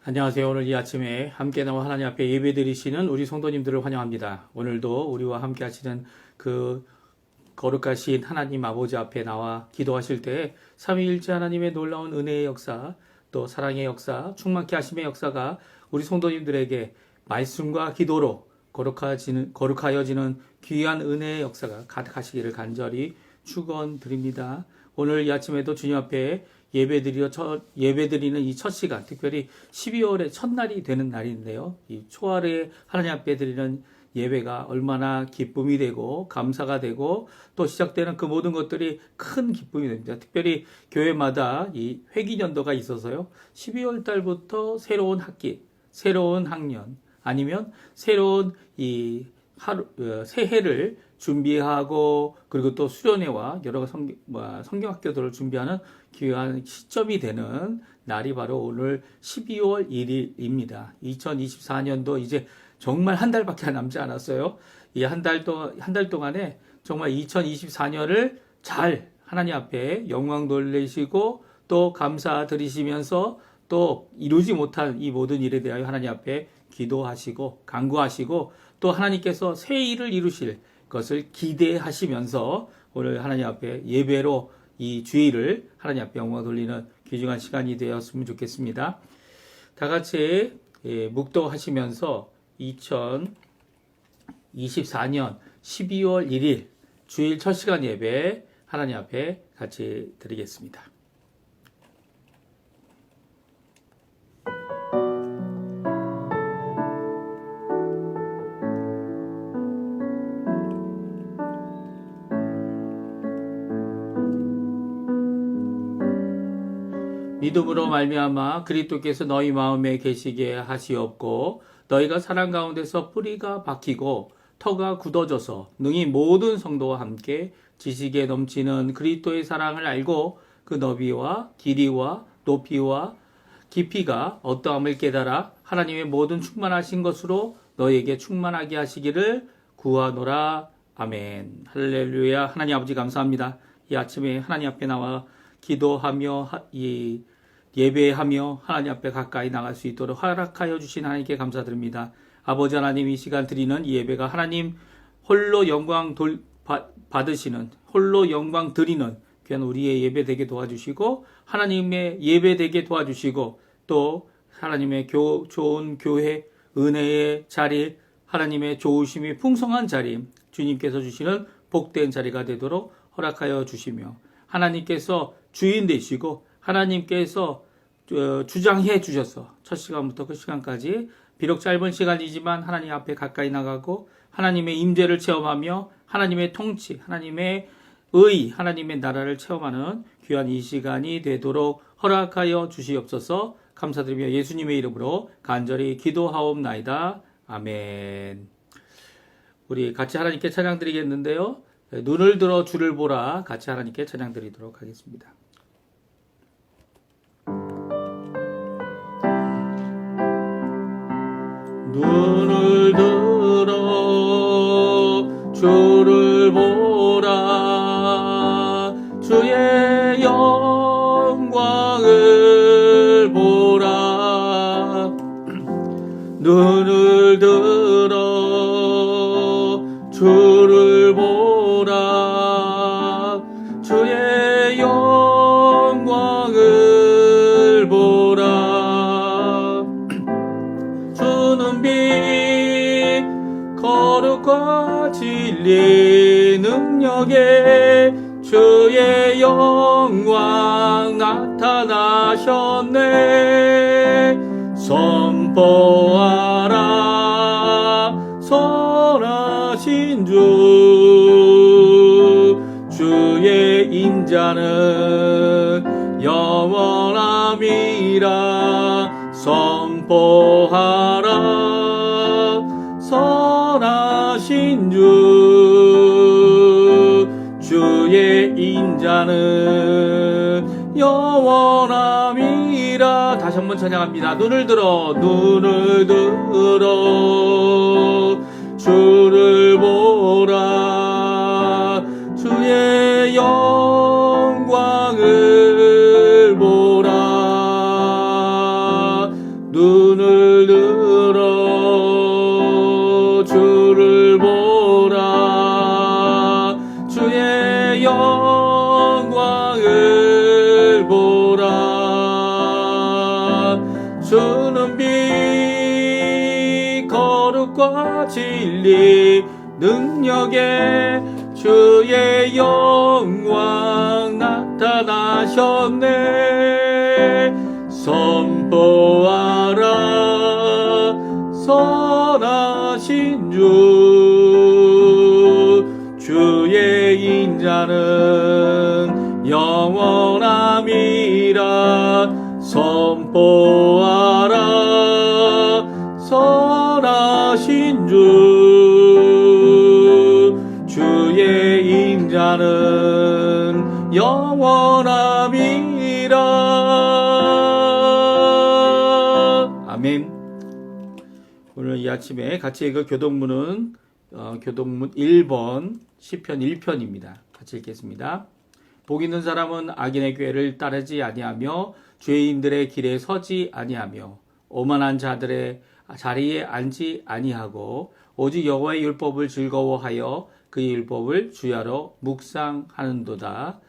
안녕하세요. 오늘 이 아침에 함께 나와 하나님 앞에 예배드리시는 우리 성도님들을 환영합니다. 오늘도 우리와 함께 하시는 그 거룩하신 하나님 아버지 앞에 나와 기도하실 때 삼위일체 하나님의 놀라운 은혜의 역사, 또 사랑의 역사, 충만케 하심의 역사가 우리 성도님들에게 말씀과 기도로 거룩하여지는 귀한 은혜의 역사가 가득하시기를 간절히 축원드립니다. 오늘 이 아침에도 주님 앞에 예배드리는 이 첫 시간, 특별히 12월의 첫날이 되는 날인데요. 이 초하루에 하나님 앞에 드리는 예배가 얼마나 기쁨이 되고 감사가 되고 또 시작되는 그 모든 것들이 큰 기쁨이 됩니다. 특별히 교회마다 이 회기년도가 있어서요. 12월 달부터 새로운 학기, 새로운 학년, 아니면 새로운 새해를 준비하고 그리고 또 수련회와 여러 성경학교들을 준비하는 귀한 시점이 되는 날이 바로 오늘 12월 1일입니다. 2024년도 이제 정말 한 달밖에 남지 않았어요. 이 한 달 동안에 정말 2024년을 잘 하나님 앞에 영광 돌리시고 또 감사드리시면서 또 이루지 못한 이 모든 일에 대하여 하나님 앞에 기도하시고 간구하시고 또 하나님께서 새 일을 이루실 것을 기대하시면서 오늘 하나님 앞에 예배로 이 주일을 하나님 앞에 영광 돌리는 귀중한 시간이 되었으면 좋겠습니다. 다 같이 묵도하시면서 2024년 12월 1일 주일 첫 시간 예배 하나님 앞에 같이 드리겠습니다. 믿음으로 말미암아 그리스도께서 너희 마음에 계시게 하시옵고 너희가 사랑 가운데서 뿌리가 박히고 터가 굳어져서 능히 모든 성도와 함께 지식에 넘치는 그리스도의 사랑을 알고 그 너비와 길이와 높이와 깊이가 어떠함을 깨달아 하나님의 모든 충만하신 것으로 너희에게 충만하게 하시기를 구하노라. 아멘. 할렐루야. 하나님 아버지 감사합니다. 이 아침에 하나님 앞에 나와 기도하며 예배하며 하나님 앞에 가까이 나갈 수 있도록 허락하여 주신 하나님께 감사드립니다. 아버지 하나님, 이 시간 드리는 이 예배가 하나님 홀로 영광 받으시는, 홀로 영광 드리는 귀한 우리의 예배 되게 도와주시고 하나님의 예배 되게 도와주시고 또 하나님의 좋은 교회 은혜의 자리, 하나님의 좋으심이 풍성한 자리, 주님께서 주시는 복된 자리가 되도록 허락하여 주시며 하나님께서 주인 되시고 하나님께서 주장해 주셔서 첫 시간부터 그 시간까지 비록 짧은 시간이지만 하나님 앞에 가까이 나가고 하나님의 임재를 체험하며 하나님의 통치, 하나님의 의, 하나님의 나라를 체험하는 귀한 이 시간이 되도록 허락하여 주시옵소서. 감사드리며 예수님의 이름으로 간절히 기도하옵나이다. 아멘. 우리 같이 하나님께 찬양 드리겠는데요. 눈을 들어 주를 보라 같이 하나님께 찬양 드리도록 하겠습니다. 눈을 들어 주를 보라 주의 영광을 보라 눈을 들어 주를 보라 주의 영광을 보라 주는 빛 거룩과 진리 능력에 주의 영광 나타나셨네 선포하라 선하신 주의 인자는 영원함이라 선포하라 선하신 주의 인자는 영원함이라. 다시 한번 찬양합니다. 눈을 들어 주를 보라 주의 영광을 보라 주는 빛 거룩과 진리 능력에 주의 영광 나타나셨네. 선포하라 선하신 주의 인자는 영원함이라. 선포하라 선하신 주의 인자는 영원함이라. 아멘. 오늘 이 아침에 같이 읽을 교독문은 교독문 1번 시편 1편입니다. 같이 읽겠습니다. 복 있는 사람은 악인의 꾀를 따르지 아니하며 죄인들의 길에 서지 아니하며 오만한 자들의 자리에 앉지 아니하고 오직 여호와의 율법을 즐거워하여 그의 율법을 주야로 묵상하는도다.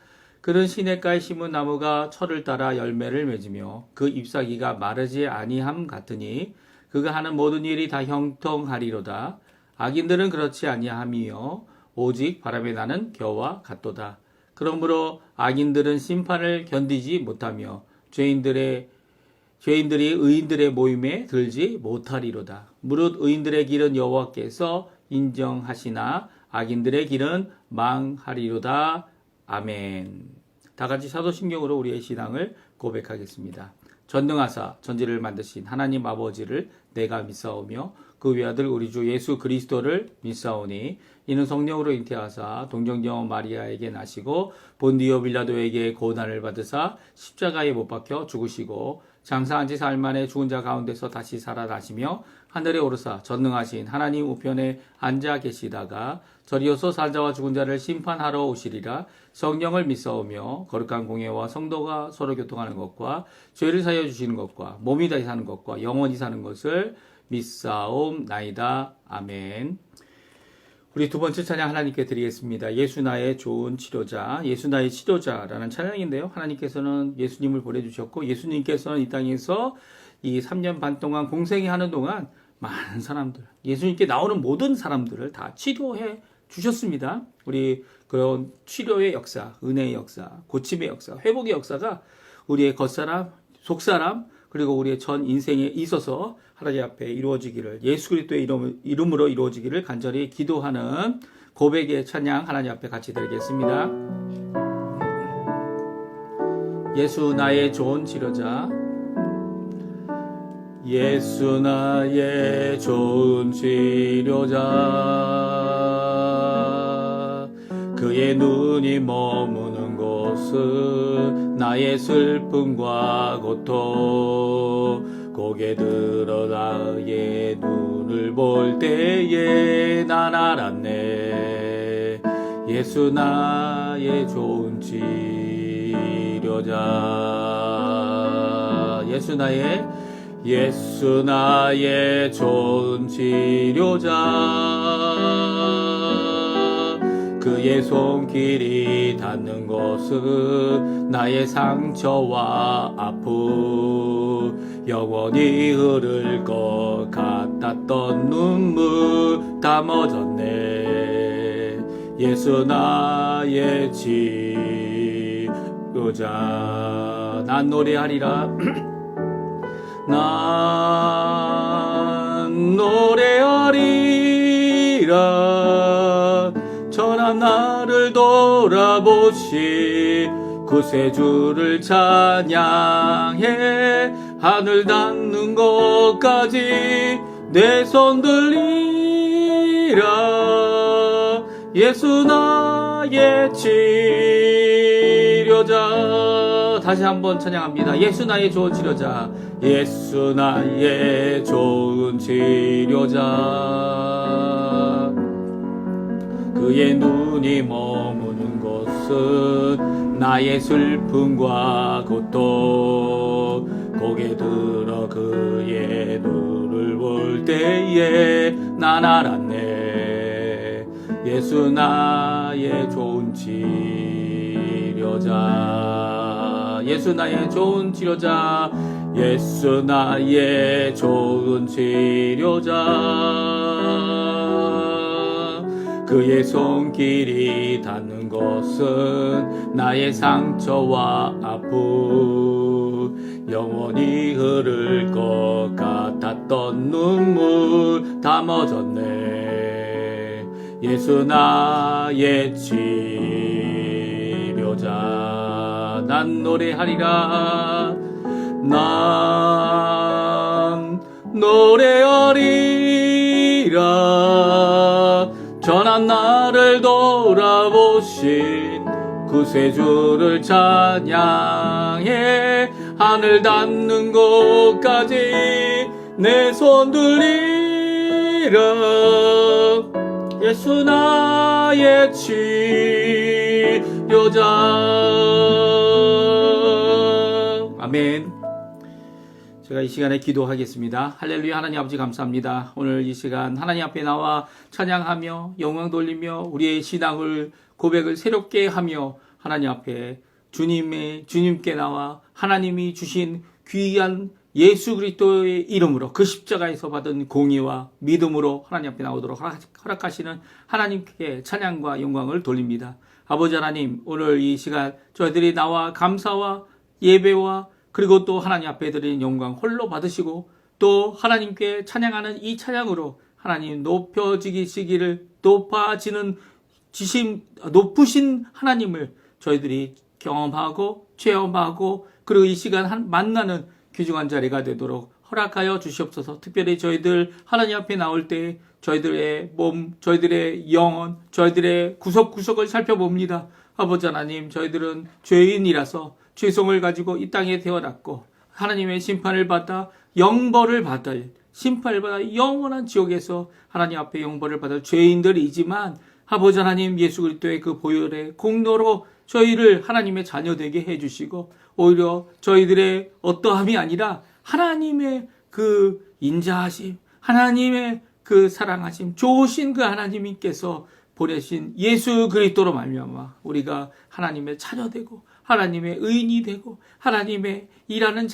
그는 시냇가에 심은 나무가 철을 따라 열매를 맺으며 그 잎사귀가 마르지 아니함 같으니 그가 하는 모든 일이 다 형통하리로다. 악인들은 그렇지 아니함이요 오직 바람에 나는 겨와 같도다. 그러므로 악인들은 심판을 견디지 못하며 죄인들이 의인들의 모임에 들지 못하리로다. 무릇 의인들의 길은 여호와께서 인정하시나 악인들의 길은 망하리로다. 아멘. 다 같이 사도신경으로 우리의 신앙을 고백하겠습니다. 전능하사 전지를 만드신 하나님 아버지를 내가 믿사오며 그 외아들 우리 주 예수 그리스도를 믿사오니 이는 성령으로 잉태하사 동정녀 마리아에게 나시고 본디오 빌라도에게 고난을 받으사 십자가에 못 박혀 죽으시고 장사한 지 사흘 만에 죽은 자 가운데서 다시 살아나시며 하늘에 오르사 전능하신 하나님 우편에 앉아 계시다가 저리어서 살자와 죽은 자를 심판하러 오시리라. 성령을 믿사오며 거룩한 공예와 성도가 서로 교통하는 것과 죄를 사하여 주시는 것과 몸이 다시 사는 것과 영원히 사는 것을 믿사옵나이다. 아멘. 우리 두 번째 찬양 하나님께 드리겠습니다. 예수 나의 좋은 치료자, 예수 나의 치료자라는 찬양인데요. 하나님께서는 예수님을 보내주셨고 예수님께서는 이 땅에서 이 3년 반 동안 공생이 하는 동안 많은 사람들, 예수님께 나오는 모든 사람들을 다 치료해 주셨습니다. 우리 그런 치료의 역사, 은혜의 역사, 고침의 역사, 회복의 역사가 우리의 겉사람, 속사람, 그리고 우리의 전 인생에 있어서 하나님 앞에 이루어지기를, 예수 그리스도의 이름으로 이루어지기를 간절히 기도하는 고백의 찬양 하나님 앞에 같이 드리겠습니다. 예수 나의 좋은 치료자, 예수 나의 좋은 치료자, 그의 눈이 머무는 곳은 나의 슬픔과 고통, 고개 들어 나의 눈을 볼 때에 난 알았네. 예수 나의 좋은 치료자, 예수 나의 좋은 치료자, 그의 손길이 닿는 곳은 나의 상처와 아픔, 영원히 흐를 것 같았던 눈물 다 멎었네. 예수 나의 치료자, 난 노래하리라. 난 노래하리라. 천한 나를 돌아보시 구세주를 찬양해. 하늘 닿는 곳까지 내 손 들리라. 예수 나의 치료자. 다시 한번 찬양합니다. 예수 나의 좋은 치료자, 예수 나의 좋은 치료자, 그의 눈이 머무는 곳은 나의 슬픔과 고통, 고개 들어 그의 눈을 볼 때에 난 알았네. 예수 나의 좋은 치료자, 예수 나의 좋은 치료자, 예수 나의 좋은 치료자. 그의 손길이 닿는 곳은 나의 상처와 아픔, 영원히 흐를 것 같았던 눈물 다 멎었네. 예수 나의 치료자. 난 노래하리라, 난 노래하리라. 전한 나를 돌아보신 구세주를 찬양해. 하늘 닿는 곳까지 내 손 들리라. 예수 나의 치료자. 아멘. 제가 이 시간에 기도하겠습니다. 할렐루야. 하나님 아버지 감사합니다. 오늘 이 시간 하나님 앞에 나와 찬양하며 영광 돌리며 우리의 신앙을 고백을 새롭게 하며 하나님 앞에 주님께 나와 하나님이 주신 귀한 예수 그리스도의 이름으로 그 십자가에서 받은 공의와 믿음으로 하나님 앞에 나오도록 허락하시는 하나님께 찬양과 영광을 돌립니다. 아버지 하나님, 오늘 이 시간 저희들이 나와 감사와 예배와 그리고 또 하나님 앞에 드리는 영광 홀로 받으시고 또 하나님께 찬양하는 이 찬양으로 하나님 높아지는 높으신 하나님을 저희들이 경험하고 체험하고 그리고 이 시간 만나는 귀중한 자리가 되도록 허락하여 주시옵소서. 특별히 저희들 하나님 앞에 나올 때 저희들의 몸, 저희들의 영혼, 저희들의 구석구석을 살펴봅니다. 아버지 하나님, 저희들은 죄인이라서 죄성을 가지고 이 땅에 태어났고 하나님의 심판을 받아 영벌을 받을, 심판을 받아 영원한 지옥에서 하나님 앞에 영벌을 받을 죄인들이지만 아버지 하나님, 예수 그리스도의 그 보혈의 공로로 저희를 하나님의 자녀 되게 해주시고 오히려 저희들의 어떠함이 아니라 하나님의 그 인자하심, 하나님의 그 사랑하심, 좋으신 그 하나님께서 보내신 예수 그리스도로 말미암아 우리가 하나님의 자녀 되고 하나님의 의인이 되고 하나님의 일하는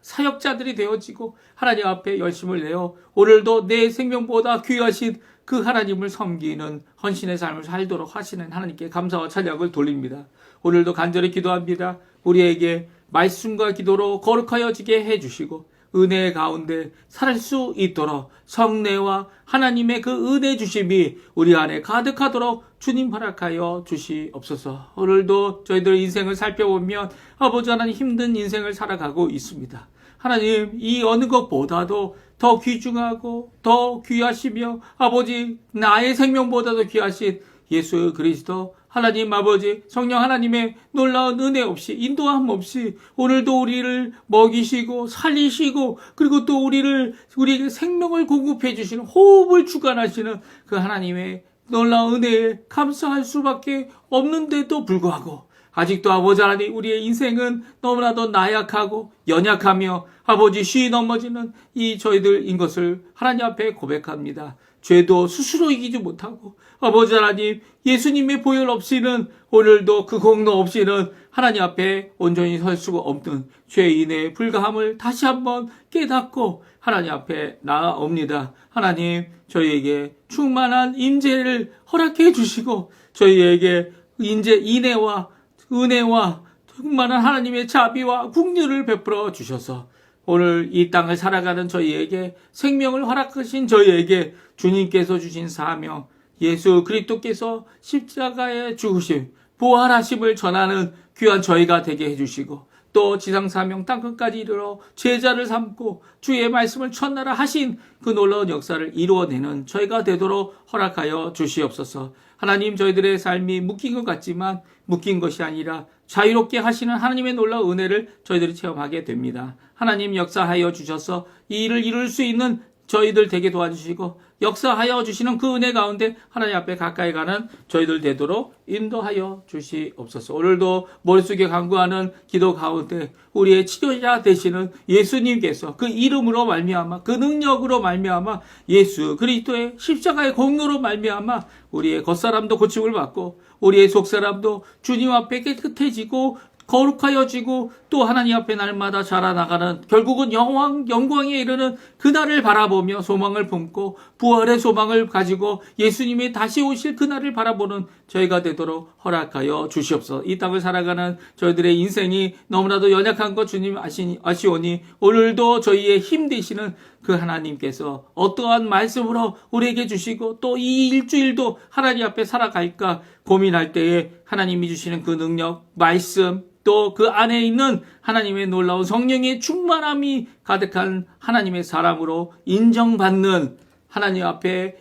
사역자들이 되어지고 하나님 앞에 열심을 내어 오늘도 내 생명보다 귀하신 그 하나님을 섬기는 헌신의 삶을 살도록 하시는 하나님께 감사와 찬양을 돌립니다. 오늘도 간절히 기도합니다. 우리에게 말씀과 기도로 거룩하여지게 해주시고 은혜 가운데 살 수 있도록 성례와 하나님의 그 은혜 주심이 우리 안에 가득하도록 주님 허락하여 주시옵소서. 오늘도 저희들 인생을 살펴보면 아버지 하나님 힘든 인생을 살아가고 있습니다. 하나님, 이 어느 것보다도 더 귀중하고 더 귀하시며 아버지 나의 생명보다도 귀하신 예수 그리스도 하나님 아버지 성령 하나님의 놀라운 은혜 없이 인도함 없이 오늘도 우리를 먹이시고 살리시고 그리고 또 우리에게 생명을 공급해 주시는 호흡을 주관하시는 그 하나님의 놀라운 은혜에 감사할 수밖에 없는데도 불구하고 아직도 아버지 하나님 우리의 인생은 너무나도 나약하고 연약하며 아버지 쉬이 넘어지는 이 저희들인 것을 하나님 앞에 고백합니다. 죄도 스스로 이기지 못하고 아버지 하나님 예수님의 보혈 없이는 오늘도 그 공로 없이는 하나님 앞에 온전히 설 수가 없는 죄인의 불가함을 다시 한번 깨닫고 하나님 앞에 나아옵니다. 하나님 저희에게 충만한 임재를 허락해 주시고 저희에게 인내와 은혜와 충만한 하나님의 자비와 긍휼을 베풀어 주셔서 오늘 이 땅을 살아가는 저희에게 생명을 허락하신 저희에게 주님께서 주신 사명 예수 그리스도께서 십자가에 죽으심 부활하심을 전하는 귀한 저희가 되게 해주시고 또 지상사명 땅끝까지 이르러 제자를 삼고 주의 말씀을 천나라 하신 그 놀라운 역사를 이루어내는 저희가 되도록 허락하여 주시옵소서. 하나님 저희들의 삶이 묶인 것 같지만 묶인 것이 아니라 자유롭게 하시는 하나님의 놀라운 은혜를 저희들이 체험하게 됩니다. 하나님 역사하여 주셔서 이 일을 이룰 수 있는 저희들 되게 도와주시고 역사하여 주시는 그 은혜 가운데 하나님 앞에 가까이 가는 저희들 되도록 인도하여 주시옵소서. 오늘도 머릿속에 간구하는 기도 가운데 우리의 치료자 되시는 예수님께서 그 이름으로 말미암아 그 능력으로 말미암아 예수 그리스도의 십자가의 공로로 말미암아 우리의 겉사람도 고침을 받고 우리의 속사람도 주님 앞에 깨끗해지고 거룩하여지고 또 하나님 앞에 날마다 자라나가는 결국은 영광에 이르는 그날을 바라보며 소망을 품고 부활의 소망을 가지고 예수님이 다시 오실 그날을 바라보는 저희가 되도록 허락하여 주시옵소서. 이 땅을 살아가는 저희들의 인생이 너무나도 연약한 것 주님 아시오니 오늘도 저희의 힘 되시는 그 하나님께서 어떠한 말씀으로 우리에게 주시고 또 이 일주일도 하나님 앞에 살아갈까 고민할 때에 하나님이 주시는 그 능력, 말씀, 또 그 안에 있는 하나님의 놀라운 성령의 충만함이 가득한 하나님의 사람으로 인정받는 하나님 앞에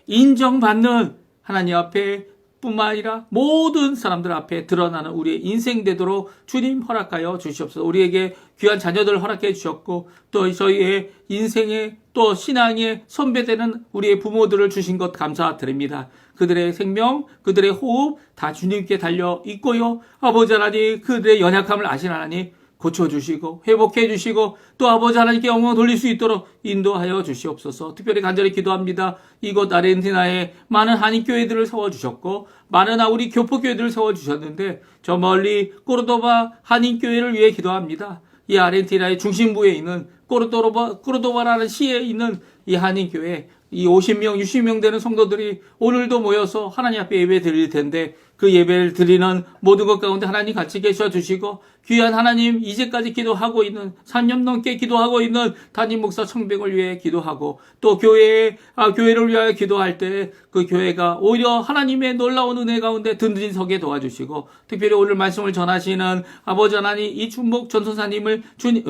하나님 앞에 뿐만 아니라 모든 사람들 앞에 드러나는 우리의 인생 되도록 주님 허락하여 주시옵소서. 우리에게 귀한 자녀들을 허락해 주셨고 또 저희의 인생의 또 신앙의 선배되는 우리의 부모들을 주신 것 감사드립니다. 그들의 생명, 그들의 호흡 다 주님께 달려 있고요. 아버지 하나님 그들의 연약함을 아신 하나님 고쳐주시고 회복해 주시고 또 아버지 하나님께 영광 돌릴 수 있도록 인도하여 주시옵소서. 특별히 간절히 기도합니다. 이곳 아르헨티나에 많은 한인교회들을 세워주셨고 많은 우리 교포교회들을 세워주셨는데 저 멀리 꼬르도바 한인교회를 위해 기도합니다. 이 아르헨티나의 중심부에 있는 꼬르도바라는 시에 있는 이 한인교회 이 50명, 60명 되는 성도들이 오늘도 모여서 하나님 앞에 예배 드릴 텐데 그 예배를 드리는 모든 것 가운데 하나님 같이 계셔 주시고 귀한 하나님 이제까지 기도하고 있는 3년 넘게 기도하고 있는 담임 목사 청백을 위해 기도하고 또 교회를 위하여 기도할 때 그 교회가 오히려 하나님의 놀라운 은혜 가운데 든든히 서게 도와주시고 특별히 오늘 말씀을 전하시는 아버지 하나님 이 준목 전선사님을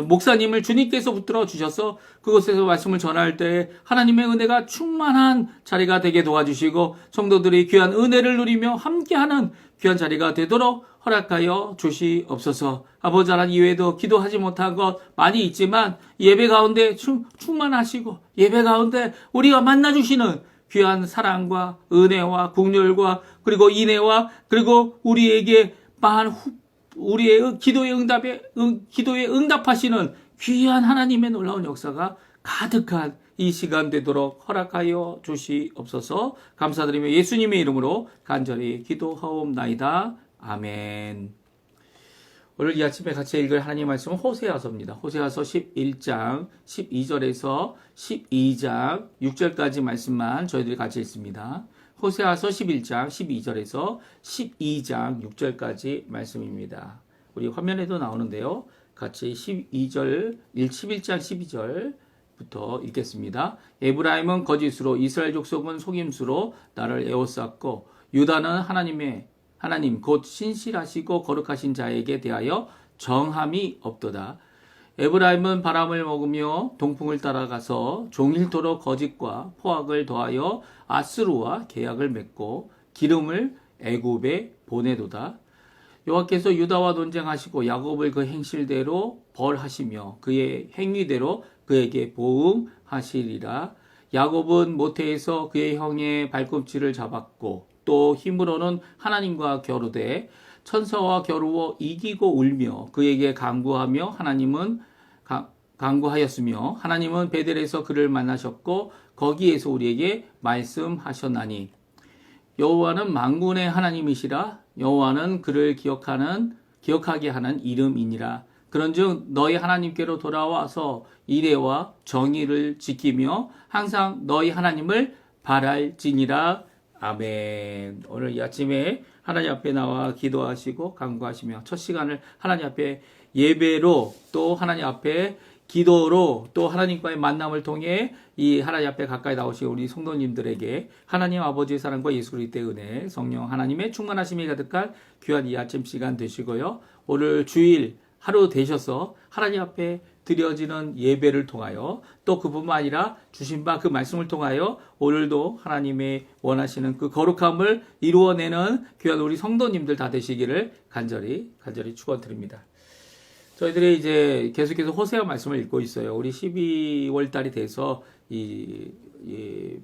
목사님을 주님께서 붙들어 주셔서 그곳에서 말씀을 전할 때 하나님의 은혜가 충만한 자리가 되게 도와주시고 성도들이 귀한 은혜를 누리며 함께하는 귀한 자리가 되도록 허락하여 주시옵소서. 아버지 하나님 이외에도 기도하지 못한 것 많이 있지만 예배 가운데 충만하시고 예배 가운데 우리가 만나주시는 귀한 사랑과 은혜와 국률과 그리고 인애와 그리고 우리에게 우리의 기도에 응답하시는 귀한 하나님의 놀라운 역사가 가득한 이 시간 되도록 허락하여 주시옵소서. 감사드리며 예수님의 이름으로 간절히 기도하옵나이다. 아멘. 오늘 이 아침에 같이 읽을 하나님 말씀은 호세아서입니다. 호세아서 11장 12절에서 12장 6절까지 말씀만 저희들이 같이 읽습니다. 호세아서 11장 12절에서 12장 6절까지 말씀입니다. 우리 화면에도 나오는데요. 같이 11장 12절부터 읽겠습니다. 에브라임은 거짓으로 이스라엘 족속은 속임수로 나를 에워쌌고 유다는 하나님 곧 신실하시고 거룩하신 자에게 대하여 정함이 없도다. 에브라임은 바람을 먹으며 동풍을 따라가서 종일토록 거짓과 포악을 더하여 아스루와 계약을 맺고 기름을 애굽에 보내도다. 여호와께서 유다와 논쟁하시고 야곱을 그 행실대로 벌하시며 그의 행위대로 그에게 보응하시리라. 야곱은 모태에서 그의 형의 발꿈치를 잡았고 또 힘으로는 하나님과 겨루되 천사와 겨루어 이기고 울며 그에게 간구하며 간구하였으며 하나님은 베델에서 그를 만나셨고 거기에서 우리에게 말씀하셨나니 여호와는 만군의 하나님이시라. 여호와는 그를 기억하게 하는 이름이니라. 그런즉 너희 하나님께로 돌아와서 이레와 정의를 지키며 항상 너희 하나님을 바랄지니라. 아멘. 오늘 이 아침에 하나님 앞에 나와 기도하시고 간구하시며 첫 시간을 하나님 앞에 예배로 또 하나님 앞에 기도로 또 하나님과의 만남을 통해 이 하나님 앞에 가까이 나오신 우리 성도님들에게 하나님 아버지의 사랑과 예수 그리스도의 은혜, 성령 하나님의 충만하심이 가득한 귀한 이 아침 시간 되시고요. 오늘 주일 하루 되셔서 하나님 앞에 드려지는 예배를 통하여 또 그뿐만 아니라 주신 바 그 말씀을 통하여 오늘도 하나님의 원하시는 그 거룩함을 이루어내는 귀한 우리 성도님들 다 되시기를 간절히 축원드립니다. 저희들이 이제 계속해서 호세아 말씀을 읽고 있어요. 우리 12월 달이 돼서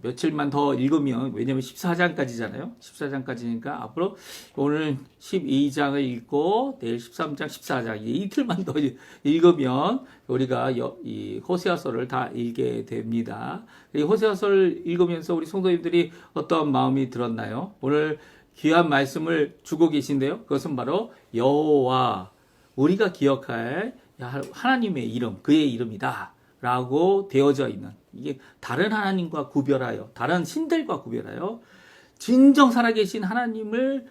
며칠만 더 읽으면, 왜냐면 14장까지잖아요. 14장까지니까 앞으로 오늘 12장을 읽고 내일 13장, 14장 이틀만 더 읽으면 우리가 이 호세아서를 다 읽게 됩니다. 이 호세아서를 읽으면서 우리 성도님들이 어떤 마음이 들었나요? 오늘 귀한 말씀을 주고 계신데요. 그것은 바로 여호와 우리가 기억할 하나님의 이름, 그의 이름이다 라고 되어져 있는, 이게 다른 하나님과 구별하여, 다른 신들과 구별하여 진정 살아계신 하나님의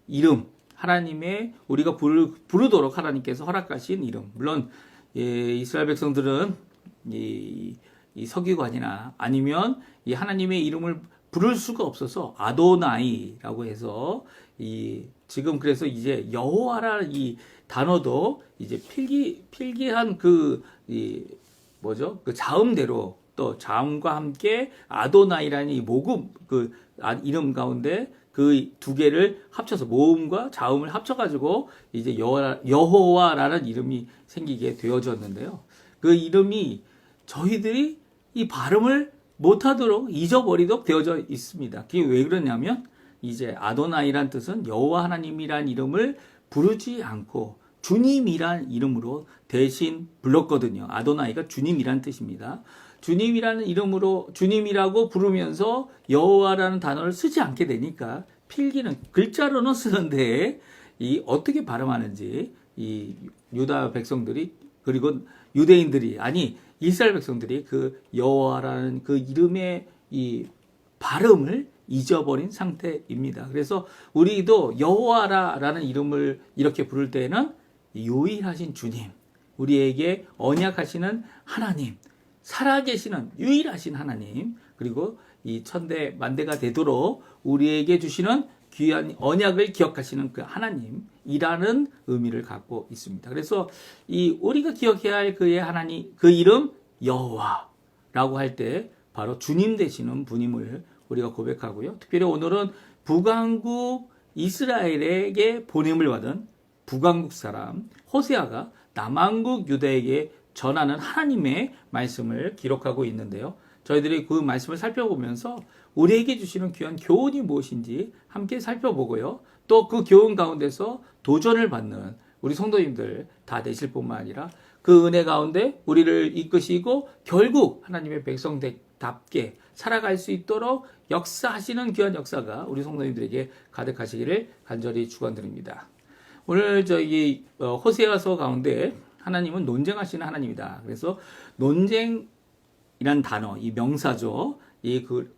이름, 하나님의 우리가 부르도록 하나님께서 허락하신 이름. 물론 이스라엘 백성들은 이 서기관이나 아니면 이 하나님의 이름을 부를 수가 없어서 아도나이라고 해서 지금 그래서 이제 여호와라 이 단어도 이제 필기한 그 자음대로, 또 자음과 함께 아도나이라는 이 모음 이름 가운데 그 두 개를 합쳐서, 모음과 자음을 합쳐가지고 이제 여호와라는 이름이 생기게 되어졌는데요. 그 이름이 저희들이 이 발음을 못하도록 잊어버리도록 되어져 있습니다. 그게 왜 그러냐면, 이제 아도나이란 뜻은 여호와 하나님이란 이름을 부르지 않고 주님이란 이름으로 대신 불렀거든요. 아도나이가 주님이란 뜻입니다. 주님이라는 이름으로 주님이라고 부르면서 여호와라는 단어를 쓰지 않게 되니까, 필기는 글자로는 쓰는데 어떻게 발음하는지 이 유다 백성들이, 그리고 유대인들이, 아니 이스라엘 백성들이 그 여호와라는 그 이름의 이 발음을 잊어버린 상태입니다. 그래서 우리도 여호와라는 이름을 이렇게 부를 때는 유일하신 주님, 우리에게 언약하시는 하나님, 살아계시는 유일하신 하나님, 그리고 이 천대 만대가 되도록 우리에게 주시는 귀한 언약을 기억하시는 그 하나님이라는 의미를 갖고 있습니다. 그래서 우리가 기억해야 할 그의 하나님, 그 이름 여호와라고 할 때 바로 주님 되시는 분임을 우리가 고백하고요. 특별히 오늘은 북왕국 이스라엘에게 보냄을 받은 북왕국 사람 호세아가 남왕국 유다에게 전하는 하나님의 말씀을 기록하고 있는데요. 저희들이 그 말씀을 살펴보면서 우리에게 주시는 귀한 교훈이 무엇인지 함께 살펴보고요. 또 그 교훈 가운데서 도전을 받는 우리 성도님들 다 되실 뿐만 아니라 그 은혜 가운데 우리를 이끄시고 결국 하나님의 백성답게 살아갈 수 있도록 역사하시는 귀한 역사가 우리 성도님들에게 가득하시기를 간절히 축원드립니다. 오늘 저희 호세아서 가운데 하나님은 논쟁하시는 하나님이다. 그래서 논쟁이란 단어, 이 명사죠.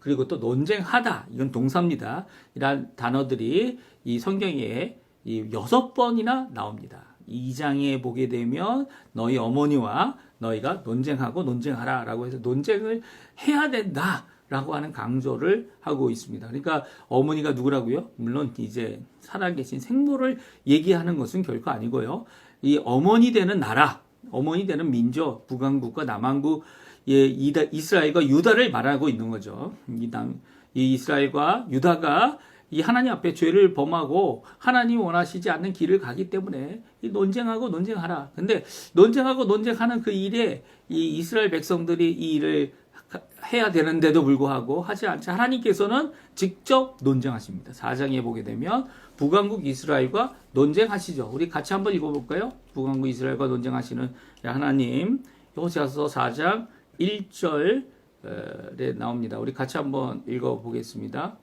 그리고 또 논쟁하다, 이건 동사입니다. 이런 단어들이 이 성경에 6번이나 나옵니다. 2장에 보게 되면 너희 어머니와 너희가 논쟁하고 논쟁하라 라고 해서 논쟁을 해야 된다 라고 하는 강조를 하고 있습니다. 그러니까 어머니가 누구라고요? 물론 이제 살아계신 생모를 얘기하는 것은 결코 아니고요. 이 어머니 되는 나라, 어머니 되는 민족, 북왕국과 남왕국, 이스라엘과 유다를 말하고 있는 거죠. 이 이스라엘과 유다가 이 하나님 앞에 죄를 범하고 하나님 원하시지 않는 길을 가기 때문에 이 논쟁하고 논쟁하라. 근데 논쟁하고 논쟁하는 그 일에 이 이스라엘 백성들이 이 일을 해야 되는데도 불구하고 하지 않자 하나님께서는 직접 논쟁하십니다. 4장에 보게 되면 북왕국 이스라엘과 논쟁하시죠. 우리 같이 한번 읽어볼까요? 북왕국 이스라엘과 논쟁하시는 하나님, 호세아서 4장 1절에 나옵니다. 우리 같이 한번 읽어보겠습니다.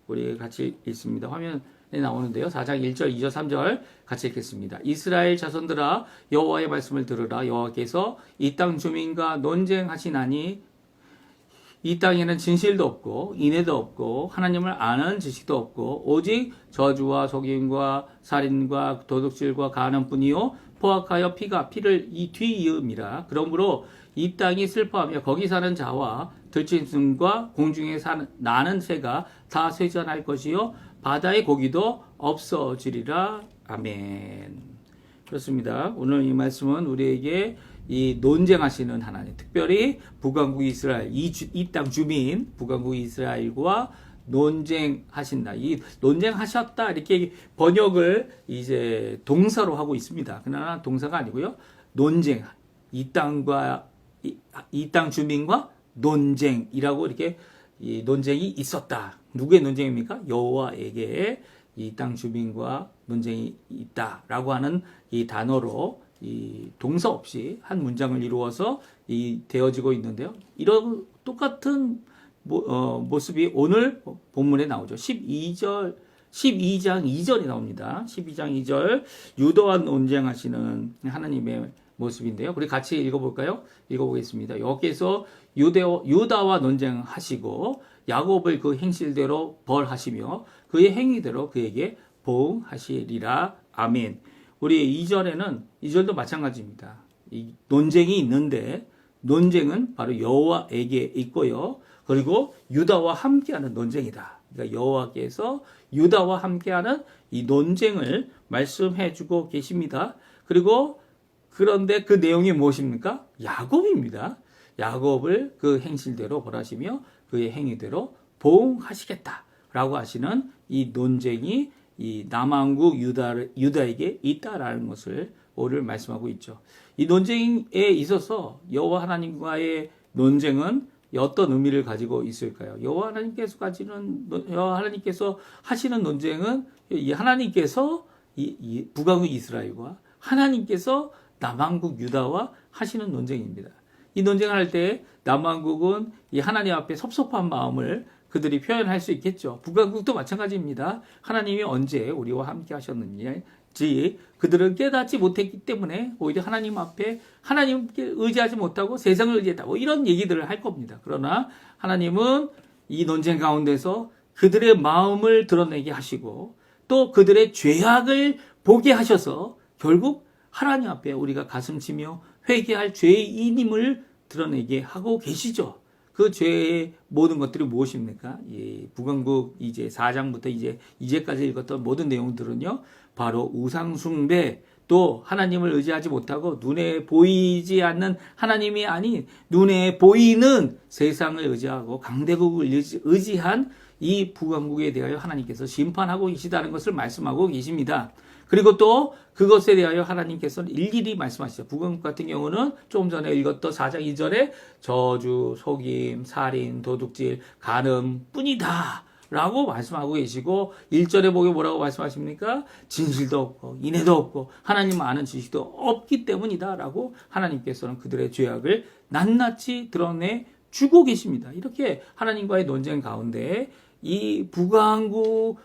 우리 같이 읽습니다. 화면에 나오는데요. 4장 1절, 2절, 3절 같이 읽겠습니다. 이스라엘 자손들아 여호와의 말씀을 들으라. 여호와께서 이 땅 주민과 논쟁하시나니 이 땅에는 진실도 없고 인애도 없고 하나님을 아는 지식도 없고 오직 저주와 속임과 살인과 도둑질과 간음뿐이요 포악하여 피를 뒤이음이라. 그러므로 이 땅이 슬퍼하며 거기 사는 자와 들짐승과 공중에 나는 새가 다 쇠잔할 것이요 바다의 고기도 없어지리라. 아멘. 그렇습니다. 오늘 이 말씀은 우리에게 이 논쟁하시는 하나님, 특별히 북왕국 이스라엘, 이 땅 주민 북왕국 이스라엘과 논쟁하신다. 이 논쟁하셨다 이렇게 번역을 이제 동사로 하고 있습니다. 그러나 동사가 아니고요. 논쟁, 이 땅 주민과 논쟁이라고 이렇게 이 논쟁이 있었다. 누구의 논쟁입니까? 여호와에게 이 땅 주민과 논쟁이 있다라고 하는 이 단어로 이 동사 없이 한 문장을 이루어서 되어지고 있는데요. 이런 똑같은 모습이 오늘 본문에 나오죠. 12절, 12장 2절이 나옵니다. 12장 2절 유다와 논쟁하시는 하나님의 모습인데요. 우리 같이 읽어볼까요? 읽어보겠습니다. 여기에서 유다와 논쟁하시고 야곱을 그 행실대로 벌하시며 그의 행위대로 그에게 보응하시리라. 아멘. 우리 2절에는 2절도 마찬가지입니다. 이 논쟁이 있는데 논쟁은 바로 여호와에게 있고요. 그리고 유다와 함께하는 논쟁이다. 그러니까 여호와께서 유다와 함께하는 이 논쟁을 말씀해주고 계십니다. 그리고 그런데 그 내용이 무엇입니까? 야곱입니다. 야곱을 그 행실대로 벌하시며 그의 행위대로 보응하시겠다라고 하시는 이 논쟁이 이 남왕국 유다에게 있다라는 것을 오늘 말씀하고 있죠. 이 논쟁에 있어서 여호와 하나님과의 논쟁은 어떤 의미를 가지고 있을까요? 여호와 하나님께서 하시는 논쟁은 이 하나님께서 이 북왕국 이스라엘과 하나님께서 남왕국 유다와 하시는 논쟁입니다. 이 논쟁을 할 때 남왕국은 이 하나님 앞에 섭섭한 마음을 그들이 표현할 수 있겠죠. 북왕국도 마찬가지입니다. 하나님이 언제 우리와 함께 하셨는지 그들은 깨닫지 못했기 때문에 오히려 하나님 앞에 하나님께 의지하지 못하고 세상을 의지했다. 이런 얘기들을 할 겁니다. 그러나 하나님은 이 논쟁 가운데서 그들의 마음을 드러내게 하시고 또 그들의 죄악을 보게 하셔서 결국 하나님 앞에 우리가 가슴치며 회개할 죄인임을 드러내게 하고 계시죠. 그 죄의 모든 것들이 무엇입니까? 북왕국 이제 4장부터 이제까지 읽었던 모든 내용들은요, 바로 우상숭배, 또 하나님을 의지하지 못하고 눈에 보이지 않는 하나님이 아닌 눈에 보이는 세상을 의지하고 강대국을 의지한 이 북왕국에 대하여 하나님께서 심판하고 계시다는 것을 말씀하고 계십니다. 그리고 또 그것에 대하여 하나님께서는 일일이 말씀하시죠. 북왕국 같은 경우는 조금 전에 읽었던 4장 2절에 저주, 속임, 살인, 도둑질, 간음 뿐이다 라고 말씀하고 계시고 1절에 보게 뭐라고 말씀하십니까? 진실도 없고 인애도 없고 하나님 아는 지식도 없기 때문이다 라고 하나님께서는 그들의 죄악을 낱낱이 드러내 주고 계십니다. 이렇게 하나님과의 논쟁 가운데 이 북왕국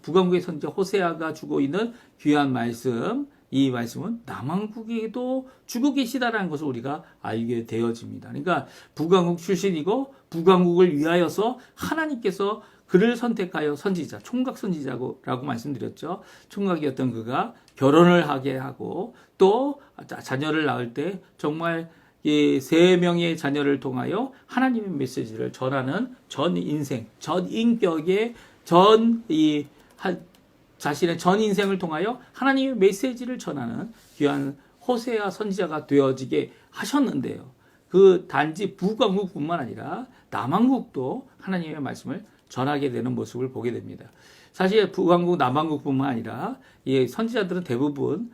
북왕국의 선지자 호세아가 주고 있는 귀한 말씀, 이 말씀은 남왕국에도 주고 계시다라는 것을 우리가 알게 되어집니다. 그러니까 북왕국 출신이고 북왕국을 위하여서 하나님께서 그를 선택하여 선지자, 총각 선지자라고 말씀드렸죠. 총각이었던 그가 결혼을 하게 하고 또 자녀를 낳을 때 정말 이 3명의 자녀를 통하여 하나님의 메시지를 전하는 전 인생, 전 인격의 자신의 전 인생을 통하여 하나님의 메시지를 전하는 귀한 호세아 선지자가 되어지게 하셨는데요. 그 단지 북왕국뿐만 아니라 남왕국도 하나님의 말씀을 전하게 되는 모습을 보게 됩니다. 사실 북왕국, 남왕국뿐만 아니라 이 선지자들은 대부분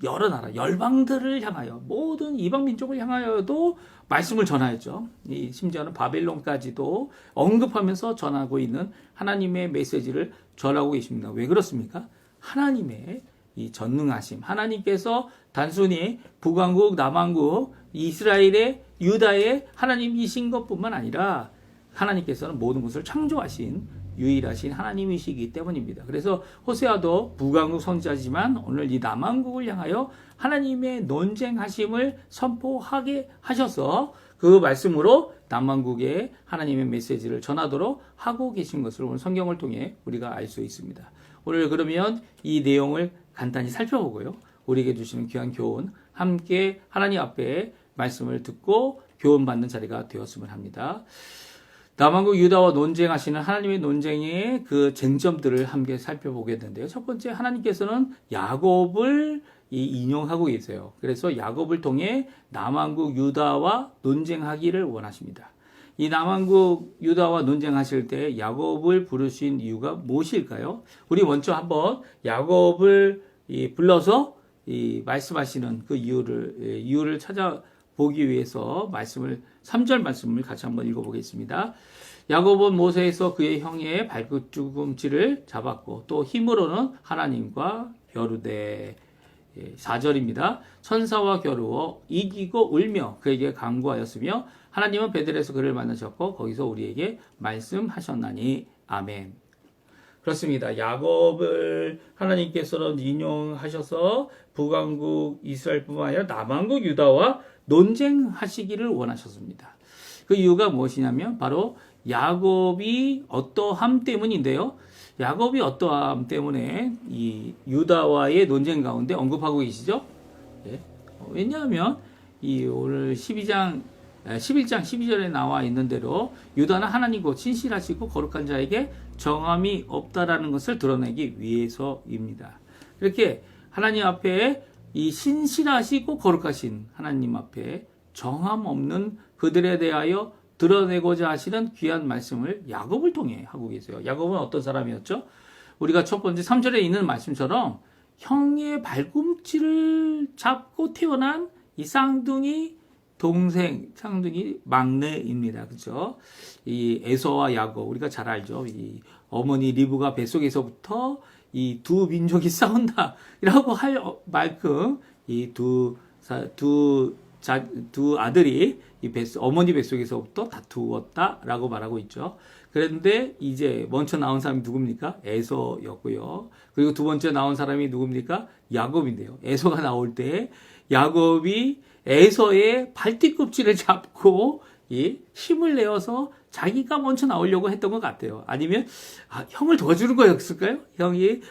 여러 나라, 열방들을 향하여 모든 이방 민족을 향하여도 말씀을 전하였죠. 심지어는 바벨론까지도 언급하면서 전하고 있는 하나님의 메시지를 전하고 계십니다. 왜 그렇습니까? 하나님의 이 전능하심, 하나님께서 단순히 북왕국, 남왕국, 이스라엘의 유다의 하나님이신 것뿐만 아니라 하나님께서는 모든 것을 창조하신 유일하신 하나님이시기 때문입니다. 그래서 호세아도 북왕국 선지자지만 오늘 이 남왕국을 향하여 하나님의 논쟁하심을 선포하게 하셔서 그 말씀으로 남왕국에 하나님의 메시지를 전하도록 하고 계신 것을 오늘 성경을 통해 우리가 알 수 있습니다. 오늘 그러면 이 내용을 간단히 살펴보고요. 우리에게 주시는 귀한 교훈, 함께 하나님 앞에 말씀을 듣고 교훈받는 자리가 되었으면 합니다. 남왕국 유다와 논쟁하시는 하나님의 논쟁의 그 쟁점들을 함께 살펴보겠는데요. 첫 번째, 하나님께서는 야곱을 인용하고 계세요. 그래서 야곱을 통해 남왕국 유다와 논쟁하기를 원하십니다. 이 남왕국 유다와 논쟁하실 때 야곱을 부르신 이유가 무엇일까요? 우리 먼저 한번 야곱을 불러서 말씀하시는 그 이유를 찾아보기 위해서 3절 말씀을 같이 한번 읽어보겠습니다. 야곱은 모세에서 그의 형의 발꿈치를 잡았고 또 힘으로는 하나님과 겨루되. 4절입니다. 천사와 겨루어 이기고 울며 그에게 간구하였으며 하나님은 베델에서 그를 만나셨고 거기서 우리에게 말씀하셨나니. 아멘. 그렇습니다. 야곱을 하나님께서는 인용하셔서 북왕국 이스라엘뿐만 아니라 남왕국 유다와 논쟁하시기를 원하셨습니다. 그 이유가 무엇이냐면 바로 야곱이 어떠함 때문인데요. 야곱이 어떠함 때문에 이 유다와의 논쟁 가운데 언급하고 계시죠. 예. 왜냐하면 이 오늘 11장 12절에 나와 있는 대로 유다는 하나님과 신실하시고 거룩한 자에게 정함이 없다라는 것을 드러내기 위해서입니다. 이렇게 하나님 앞에 이 신실하시고 거룩하신 하나님 앞에 정함 없는 그들에 대하여 드러내고자 하시는 귀한 말씀을 야곱을 통해 하고 계세요. 야곱은 어떤 사람이었죠? 우리가 첫 번째 3절에 있는 말씀처럼 형의 발꿈치를 잡고 태어난 이 쌍둥이 막내입니다. 그죠? 이 에서와 야곱, 우리가 잘 알죠? 이 어머니 리브가 뱃속에서부터 이 두 민족이 싸운다. 라고 할 만큼 이 두 아들이 어머니 뱃속에서부터 다투었다. 라고 말하고 있죠. 그런데 이제 먼저 나온 사람이 누굽니까? 에서였고요. 그리고 두 번째 나온 사람이 누굽니까? 야곱인데요. 에서가 나올 때 야곱이 에서의 발뒤꿈치를 잡고 힘을 내어서 자기가 먼저 나오려고 했던 것 같아요. 아니면 형을 도와주는 거였을까요? 형이